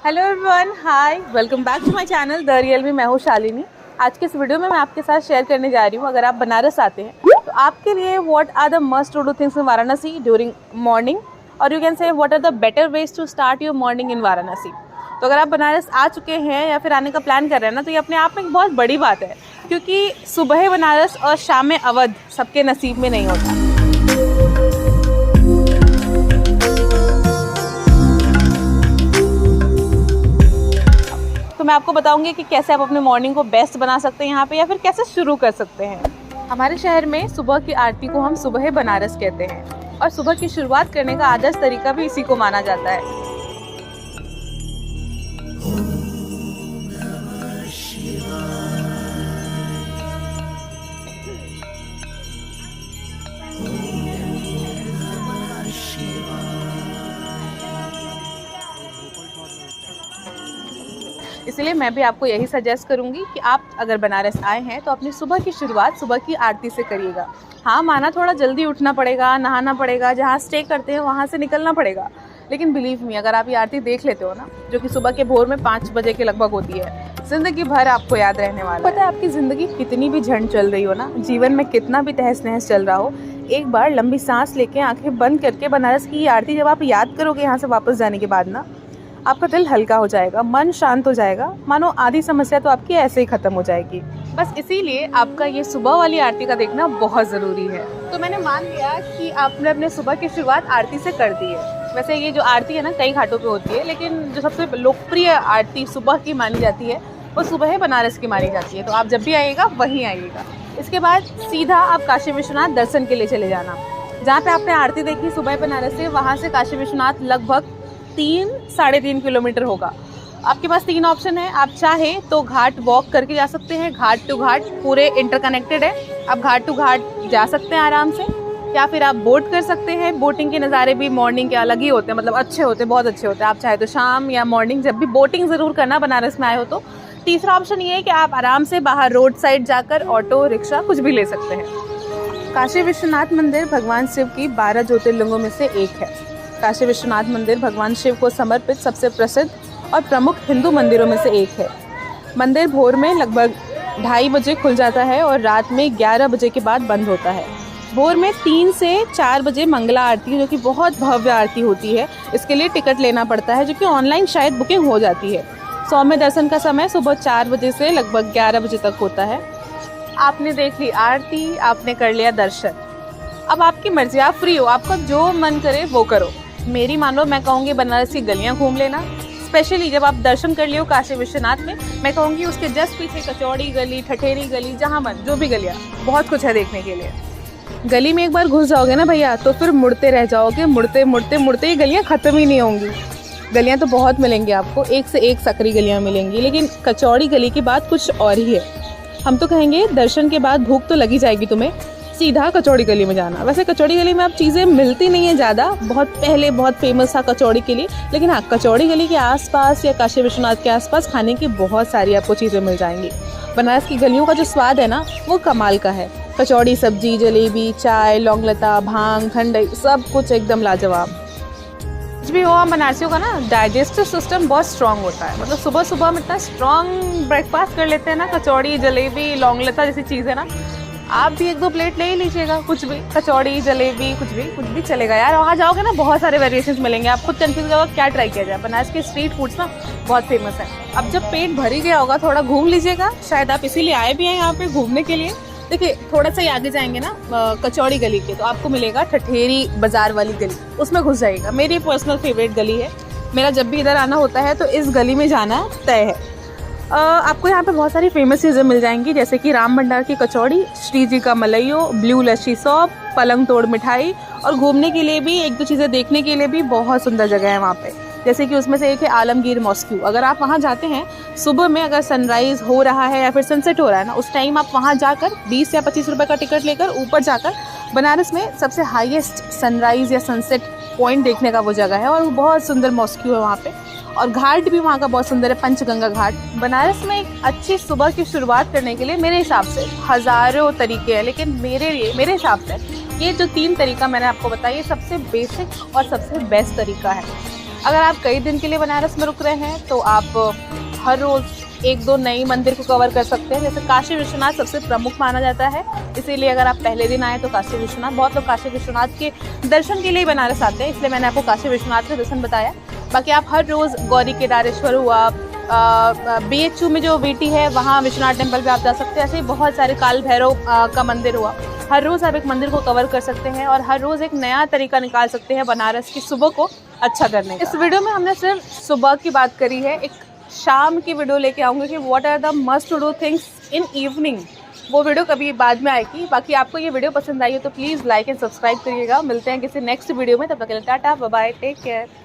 Hello everyone, hi, welcome back to my channel the real me. मैं हूँ शालिनी। आज के इस वीडियो में मैं आपके साथ शेयर करने जा रही हूँ, अगर आप बनारस आते हैं तो आपके लिए what are the must to do things in Varanasi during morning, और you can say what are the better ways to start your morning in Varanasi. तो अगर आप बनारस आ चुके हैं या फिर आने का प्लान कर रहे हैं ना, तो ये अपने आप में एक बहुत बड़ी बात है, क्योंकि सुबह बनारस और शाम में अवध सबके नसीब में नहीं होता। तो मैं आपको बताऊंगी कि कैसे आप अपने मॉर्निंग को बेस्ट बना सकते हैं यहाँ पे, या फिर कैसे शुरू कर सकते हैं। हमारे शहर में सुबह की आरती को हम सुबह बनारस कहते हैं, और सुबह की शुरुआत करने का आदर्श तरीका भी इसी को माना जाता है। इसलिए मैं भी आपको यही सजेस्ट करूंगी कि आप अगर बनारस आए हैं तो अपनी सुबह की शुरुआत सुबह की आरती से करिएगा। हाँ, माना थोड़ा जल्दी उठना पड़ेगा, नहाना पड़ेगा, जहाँ स्टे करते हैं वहाँ से निकलना पड़ेगा, लेकिन बिलीव मी, अगर आप ये आरती देख लेते हो ना, जो कि सुबह के भोर में 5 बजे के लगभग होती है, ज़िंदगी भर आपको याद रहने वाला। पता है, आपकी ज़िंदगी कितनी भी झंड चल रही हो ना, जीवन में कितना भी तहस नहस चल रहा हो, एक बार लंबी सांस लेके आंखें बंद करके बनारस की ये आरती जब आप याद करोगे यहाँ से वापस जाने के बाद ना, आपका दिल हल्का हो जाएगा, मन शांत हो जाएगा, मानो आधी समस्या तो आपकी ऐसे ही ख़त्म हो जाएगी। बस इसीलिए आपका ये सुबह वाली आरती का देखना बहुत ज़रूरी है। तो मैंने मान लिया कि आपने अपने सुबह की शुरुआत आरती से कर दी है। वैसे ये जो आरती है ना, कई घाटों पे होती है, लेकिन जो सबसे लोकप्रिय आरती सुबह की मानी जाती है वो सुबह बनारस की मानी जाती है। तो आप जब भी आइएगा वहीं आइएगा। इसके बाद सीधा आप काशी विश्वनाथ दर्शन के लिए चले जाना। जहाँ पे आपने आरती देखी सुबह बनारस से, वहाँ से काशी विश्वनाथ लगभग 3-3.5 किलोमीटर होगा। आपके पास 3 ऑप्शन है। आप चाहे तो घाट वॉक करके जा सकते हैं, घाट टू घाट पूरे इंटरकनेक्टेड है, आप घाट टू घाट जा सकते हैं आराम से, या फिर आप बोट कर सकते हैं। बोटिंग के नज़ारे भी मॉर्निंग के अलग ही होते हैं, मतलब अच्छे होते हैं, बहुत अच्छे होते हैं। आप चाहे तो शाम या मॉर्निंग जब भी बोटिंग ज़रूर करना बनारस में आए हो तो। तीसरा ऑप्शन ये है कि आप आराम से बाहर रोड साइड जाकर ऑटो रिक्शा कुछ भी ले सकते हैं। काशी विश्वनाथ मंदिर भगवान शिव की 12 ज्योतिर्लिंगों में से एक है। काशी विश्वनाथ मंदिर भगवान शिव को समर्पित सबसे प्रसिद्ध और प्रमुख हिंदू मंदिरों में से एक है। मंदिर भोर में लगभग 2:30 बजे खुल जाता है और रात में 11 बजे के बाद बंद होता है। भोर में 3 से 4 बजे मंगला आरती, जो कि बहुत भव्य आरती होती है, इसके लिए टिकट लेना पड़ता है, जो कि ऑनलाइन शायद बुकिंग हो जाती है। सौम्य दर्शन का समय सुबह 4 बजे से लगभग 11 बजे तक होता है। आपने देख ली आरती, आपने कर लिया दर्शन, अब आपकी मर्जी, आप फ्री हो, आपका जो मन करे वो करो। मेरी मानो, मैं कहूँगी बनारस की गलियाँ घूम लेना। स्पेशली जब आप दर्शन कर लियो काशी विश्वनाथ में, मैं कहूँगी उसके जस्ट पीछे कचौड़ी गली, ठठेरी गली, जहाँ मन, जो भी गलियाँ, बहुत कुछ है देखने के लिए। गली में एक बार घुस जाओगे ना भैया, तो फिर मुड़ते रह जाओगे, मुड़ते मुड़ते मुड़ते ये गलियाँ ख़त्म ही नहीं होंगी। गलियाँ तो बहुत मिलेंगी आपको, एक से एक सकरी गलियाँ मिलेंगी, लेकिन कचौड़ी गली की बात कुछ और ही है। हम तो कहेंगे दर्शन के बाद भूख तो लगी जाएगी तुम्हें, सीधा कचौड़ी गली में जाना। वैसे कचौड़ी गली में अब चीज़ें मिलती नहीं है ज़्यादा, बहुत पहले बहुत फेमस था कचौड़ी के लिए, लेकिन हाँ, कचौड़ी गली के आसपास या काशी विश्वनाथ के आसपास खाने की बहुत सारी आपको चीज़ें मिल जाएंगी। बनारस की गलियों का जो स्वाद है ना, वो कमाल का है। कचौड़ी, सब्जी, जलेबी, चाय, लौंगलता, भांग, ठंडाई, सब कुछ एकदम लाजवाब। कुछ भी हो, हम बनारसियों का ना डाइजेस्टिव सिस्टम बहुत स्ट्रांग होता है। मतलब सुबह सुबह हम इतना स्ट्रांग ब्रेकफास्ट कर लेते हैं ना, कचौड़ी, जलेबी, लौंगलता जैसी चीज़ है ना, आप भी 1-2 प्लेट ले ही लीजिएगा, कुछ भी, कचौड़ी, जलेबी, कुछ भी चलेगा यार। वहाँ जाओगे ना, बहुत सारे वेरिएशंस मिलेंगे, आप खुद कंफ्यूज होगा क्या ट्राई किया जाए। बनारस के स्ट्रीट फूड्स ना बहुत फेमस है। अब जब पेट भर ही गया होगा, थोड़ा घूम लीजिएगा, शायद आप इसीलिए आए भी हैं यहाँ पे घूमने के लिए। देखिए, थोड़ा सा ही आगे जाएंगे ना कचौड़ी गली के, तो आपको मिलेगा ठठेरी बाजार वाली गली, उसमें घुस जाइएगा। मेरी पर्सनल फेवरेट गली है, मेरा जब भी इधर आना होता है तो इस गली में जाना तय है। आपको यहाँ पे बहुत सारी फेमस चीज़ें मिल जाएंगी, जैसे कि राम भंडार की कचौड़ी, श्री जी का मलइयो, ब्लू लस्सी सौंप, पलंग तोड़ मिठाई, और घूमने के लिए भी 1-2 चीज़ें देखने के लिए भी बहुत सुंदर जगह है वहाँ पे। जैसे कि उसमें से एक है आलमगीर मॉस्क्यू। अगर आप वहाँ जाते हैं सुबह में, अगर सनराइज़ हो रहा है या फिर सनसेट हो रहा है ना, उस टाइम आप वहाँ जाकर 20 या 25 रुपये का टिकट लेकर ऊपर जाकर, बनारस में सबसे हाईएस्ट सनराइज़ या सनसेट पॉइंट देखने का वो जगह है, और वो बहुत सुंदर मॉस्क्यू है वहाँ पे। और घाट भी वहाँ का बहुत सुंदर है, पंचगंगा घाट। बनारस में एक अच्छी सुबह की शुरुआत करने के लिए मेरे हिसाब से हज़ारों तरीके हैं, लेकिन मेरे हिसाब से ये जो 3 तरीका मैंने आपको बताया, ये सबसे बेसिक और सबसे बेस्ट तरीका है। अगर आप कई दिन के लिए बनारस में रुक रहे हैं तो आप हर रोज़ 1-2 नई मंदिर को कवर कर सकते हैं। जैसे काशी विश्वनाथ सबसे प्रमुख माना जाता है, इसीलिए अगर आप पहले दिन आए तो काशी विश्वनाथ, बहुत लोग काशी विश्वनाथ के दर्शन के लिए बनारस आते हैं, इसलिए मैंने आपको काशी विश्वनाथ के दर्शन बताया। बाकी आप हर रोज़ गौरी केदारेश्वर हुआ, BHU में जो VT है वहाँ विश्वनाथ टेम्पल पे आप जा सकते हैं। ऐसे ही बहुत सारे, काल भैरव का मंदिर हुआ, हर रोज़ आप एक मंदिर को कवर कर सकते हैं और हर रोज़ एक नया तरीका निकाल सकते हैं बनारस की सुबह को अच्छा करने का। इस वीडियो में हमने सिर्फ सुबह की बात करी है, एक शाम की वीडियो लेके आऊँगी कि what are the must to do things in evening, वो वीडियो कभी बाद में आएगी। बाकी आपको ये वीडियो पसंद आई है तो प्लीज़ लाइक एंड सब्सक्राइब करिएगा। मिलते हैं किसी नेक्स्ट वीडियो में, तब तक के लिए tata bye bye, take care.